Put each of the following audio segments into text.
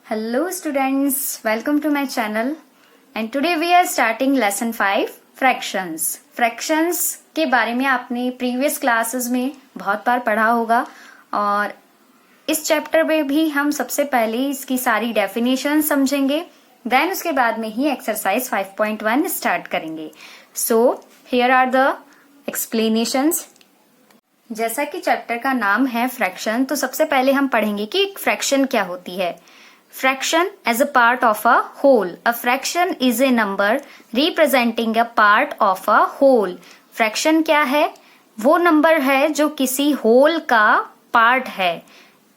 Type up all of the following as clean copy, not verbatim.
Hello students, welcome to my channel and today we are starting lesson 5 fractions. Fractions के बारे में आपने previous classes में बहुत बार पढ़ा होगा और इस चैप्टर में भी हम सबसे पहले इसकी सारी डेफिनेशन समझेंगे, देन उसके बाद में ही एक्सरसाइज 5.1 स्टार्ट करेंगे. So here are the explanations. जैसा कि चैप्टर का नाम है फ्रैक्शन, तो सबसे पहले हम पढ़ेंगे कि फ्रैक्शन क्या होती है. Fraction as a part of a whole. A fraction is a number representing a part of a whole. Fraction क्या है? वो नंबर है जो किसी होल का पार्ट है.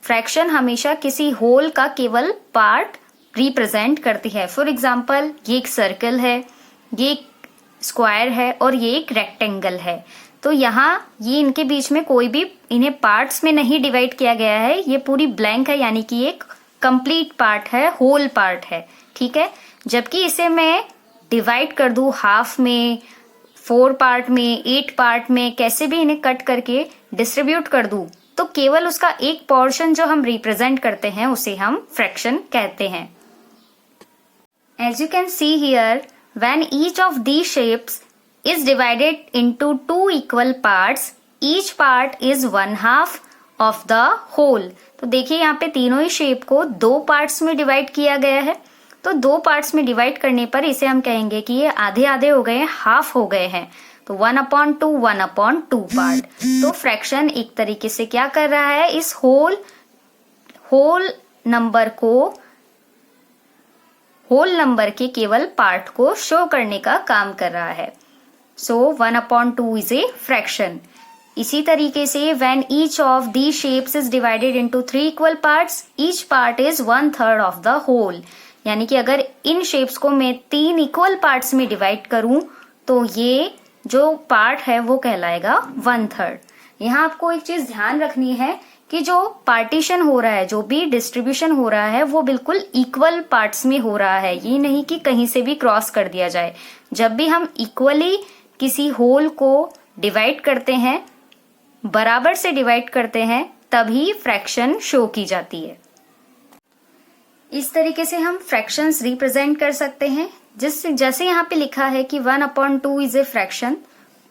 फ्रैक्शन हमेशा किसी होल का केवल पार्ट रिप्रेजेंट करती है. फॉर एग्जाम्पल, ये एक सर्कल है, ये एक स्क्वायर है और ये एक रेक्टेंगल है. तो यहाँ ये इनके बीच में कोई भी इन्हें पार्ट्स में नहीं डिवाइड किया गया है. ये पूरी ब्लैंक है, यानी कि एक कंप्लीट पार्ट है, होल पार्ट है. ठीक है. जबकि इसे मैं डिवाइड कर दूं हाफ में, 4 पार्ट में, 8 पार्ट में, कैसे भी इन्हें कट करके डिस्ट्रीब्यूट कर दूं, तो केवल उसका एक पोर्शन जो हम रिप्रेजेंट करते हैं उसे हम फ्रैक्शन कहते हैं. As you can see here, when each of the shapes is divided into 2 equal parts, each part is 1/2 of the whole. तो देखिए यहाँ पे तीनों ही शेप को 2 पार्ट्स में डिवाइड किया गया है. तो 2 पार्ट्स में डिवाइड करने पर इसे हम कहेंगे कि ये आधे आधे हो गए हैं, हाफ हो गए हैं. तो 1/2 1/2 पार्ट. तो फ्रैक्शन एक तरीके से क्या कर रहा है, इस होल नंबर के केवल पार्ट को शो करने का काम कर रहा है. सो 1/2 इज ए फ्रैक्शन. इसी तरीके से when each of these shapes is divided into 3 equal parts, each part is 1/3 of the whole. यानी कि अगर इन शेप्स को मैं 3 इक्वल पार्ट्स में डिवाइड करूं तो ये जो पार्ट है वो कहलाएगा 1/3. यहाँ आपको एक चीज ध्यान रखनी है कि जो पार्टीशन हो रहा है, जो भी डिस्ट्रीब्यूशन हो रहा है, वो बिल्कुल इक्वल पार्ट्स में हो रहा है. ये नहीं कि कहीं से भी क्रॉस कर दिया जाए. जब भी हम इक्वली किसी होल को डिवाइड करते हैं, बराबर से डिवाइड करते हैं, तभी फ्रैक्शन शो की जाती है. इस तरीके से हम फ्रैक्शंस रिप्रेजेंट कर सकते हैं. जैसे यहाँ पे लिखा है कि 1/2 इज ए फ्रैक्शन,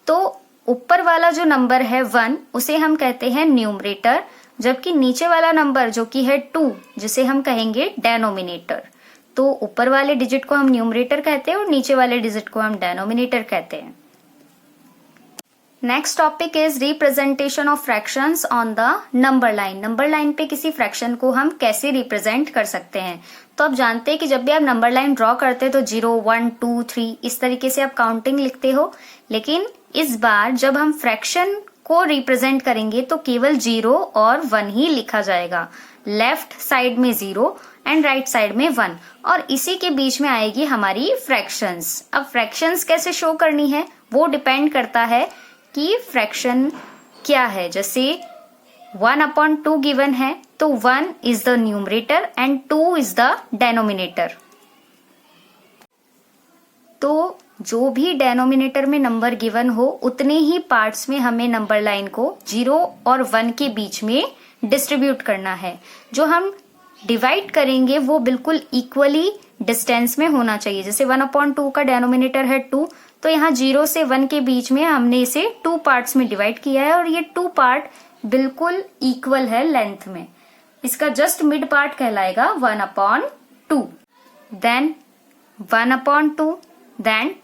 तो ऊपर वाला जो नंबर है 1, उसे हम कहते हैं न्यूमरेटर, जबकि नीचे वाला नंबर जो कि है 2, जिसे हम कहेंगे डेनोमिनेटर. तो ऊपर वाले डिजिट को हम न्यूमरेटर कहते हैं और नीचे वाले डिजिट को हम डेनोमिनेटर कहते हैं. Next topic is representation of fractions on the number line. Number line पे किसी फ्रैक्शन को हम कैसे रिप्रेजेंट कर सकते हैं. तो आप जानते हैं कि जब भी आप नंबर लाइन ड्रॉ करते हैं तो 0 1 2 3 इस तरीके से आप काउंटिंग लिखते हो. लेकिन इस बार जब हम फ्रैक्शन को रिप्रेजेंट करेंगे तो केवल 0 और 1 ही लिखा जाएगा. लेफ्ट साइड में 0 एंड राइट साइड में 1, और इसी के बीच में आएगी हमारी फ्रैक्शंस. अब फ्रैक्शंस कैसे शो करनी है वो डिपेंड करता है कि फ्रैक्शन क्या है. जैसे 1/2 गिवन है तो 1 is the numerator and 2 is the denominator. तो जो भी डेनोमिनेटर में नंबर गिवन हो, उतने ही पार्ट्स में हमें नंबर लाइन को 0 और 1 के बीच में डिस्ट्रीब्यूट करना है. जो हम डिवाइड करेंगे वो बिल्कुल इक्वली डिस्टेंस में होना चाहिए. जैसे 1/2 का डेनोमिनेटर है 2, तो यहाँ 0 से 1 के बीच में हमने इसे 2 पार्ट्स में डिवाइड किया है और ये 2 पार्ट बिल्कुल इक्वल है लेंथ में. इसका जस्ट मिड पार्ट कहलाएगा 1/2. देन 1/2, देन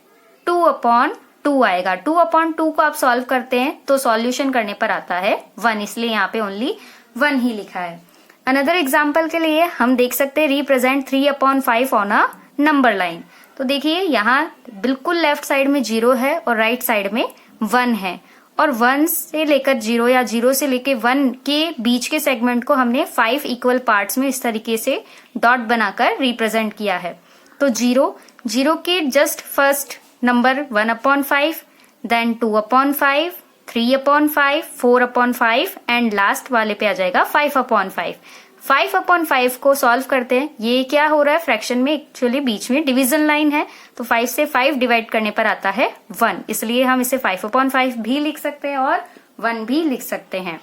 2/2 आएगा. 2/2 को आप सॉल्व करते हैं तो सॉल्यूशन करने पर आता है 1, इसलिए यहाँ पे ओनली 1 ही लिखा है. अनदर एग्जाम्पल के लिए हम देख सकते हैं represent 3/5 on a number line. तो देखिए यहाँ बिल्कुल लेफ्ट साइड में 0 है और राइट साइड में 1 है, और 1 से लेकर 0 या 0 से लेकर 1 के बीच के सेगमेंट को हमने 5 इक्वल पार्ट्स में इस तरीके से डॉट बनाकर रिप्रेजेंट किया है. तो 0 के just first number 1/5, then 2/5, 3/5, 4/5 and last वाले पे आ जाएगा 5/5. 5/5 को सॉल्व करते हैं. ये क्या हो रहा है, फ्रैक्शन में एक्चुअली बीच में डिवीजन लाइन है, तो 5 से 5 डिवाइड करने पर आता है 1, इसलिए हम इसे 5/5 भी लिख सकते हैं और 1 भी लिख सकते हैं.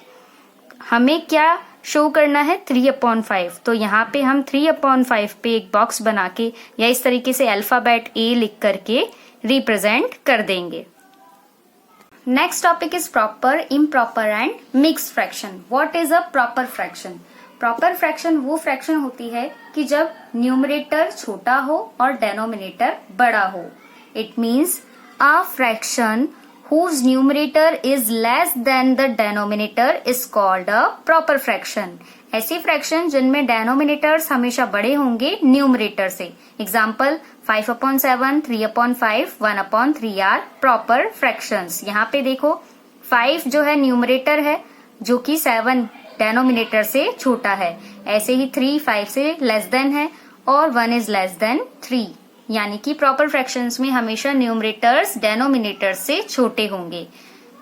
हमें क्या शो करना है 3/5। तो यहाँ पे हम 3/5 पे एक बॉक्स बना के या इस तरीके से अल्फाबेट ए लिख करके रिप्रेजेंट कर देंगे। Next topic is proper, improper and mixed fraction. What is a proper fraction? Proper fraction वो फ्रैक्शन होती है कि जब न्यूमरेटर छोटा हो और डेनोमिनेटर बड़ा हो। It means a fraction whose numerator is less than the denominator is called a proper fraction। ऐसी फ्रैक्शन जिनमें डेनोमिनेटर्स हमेशा बड़े होंगे न्यूमरेटर से। Example 5/7, 3/5, 1/3 are proper fractions. यहाँ पे देखो 5 जो है न्यूमरेटर है जो कि 7 डेनोमिनेटर से छोटा है। ऐसे ही 3 5 से लेस देन है और 1 इज लेस देन 3। यानी कि प्रॉपर फ्रैक्शंस में हमेशा न्यूमरेटर्स डेनोमिनेटर्स से छोटे होंगे।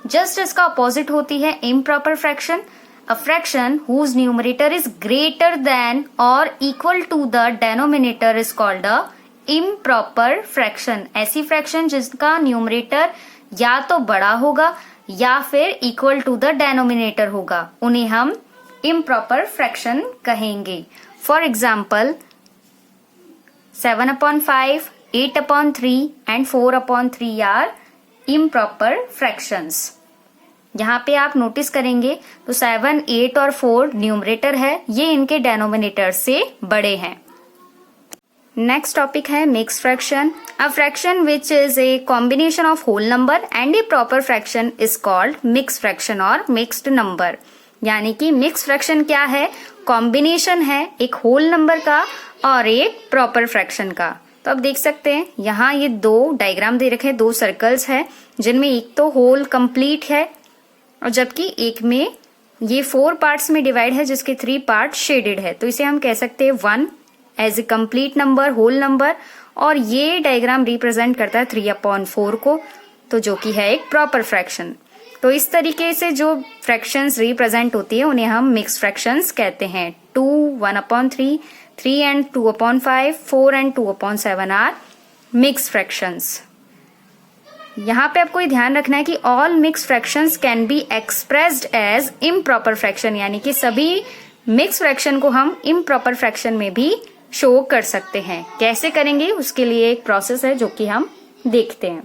जस्ट इसका अपोजिट होती है improper fraction. A fraction whose numerator is greater than और equal to the denominator is called a improper fraction. ऐसी फ्रैक्शन जिसका न्यूमरेटर या तो बड़ा होगा या फिर इक्वल टू द डेनोमिनेटर होगा, उन्हें हम इम्प्रॉपर फ्रैक्शन कहेंगे। For example 7/5, 8/3 and 4/3 are improper fractions। यहाँ पे आप नोटिस करेंगे तो 7, 8 और 4 न्यूमरेटर है, ये इनके डेनोमिनेटर से बड़े हैं। नेक्स्ट टॉपिक है mixed fraction. A fraction which is a combination of whole number and a proper fraction is called mixed fraction और मिक्स्ड नंबर। यानी कि मिक्स्ड फ्रैक्शन क्या है? कॉम्बिनेशन है एक होल नंबर का और एक प्रॉपर फ्रैक्शन का। तो अब देख सकते हैं यहाँ ये दो डायग्राम दे रखे हैं, दो सर्कल्स है जिनमें एक तो होल कंप्लीट है और जबकि एक में ये 4 पार्ट्स में डिवाइड है जिसके 3 पार्ट शेडेड है। तो इसे हम कह सकते हैं 1 as a complete number, whole number, और ये डायग्राम रिप्रेजेंट करता है 3/4 को, तो जो कि है एक प्रॉपर फ्रैक्शन। तो इस तरीके से जो फ्रैक्शंस रिप्रेजेंट होती है उन्हें हम मिक्स्ड फ्रैक्शंस कहते हैं। 2, 1/3, 3 and 2/5, 4 and 2/7 are mixed fractions. यहाँ पे आपको ध्यान रखना है कि all mixed fractions can be expressed as improper fraction. यानी कि सभी मिक्स्ड फ्रैक्शन को हम इम्प्रॉपर फ्रैक्शन में भी शो कर सकते हैं। कैसे करेंगे उसके लिए एक प्रोसेस है जो कि हम देखते हैं।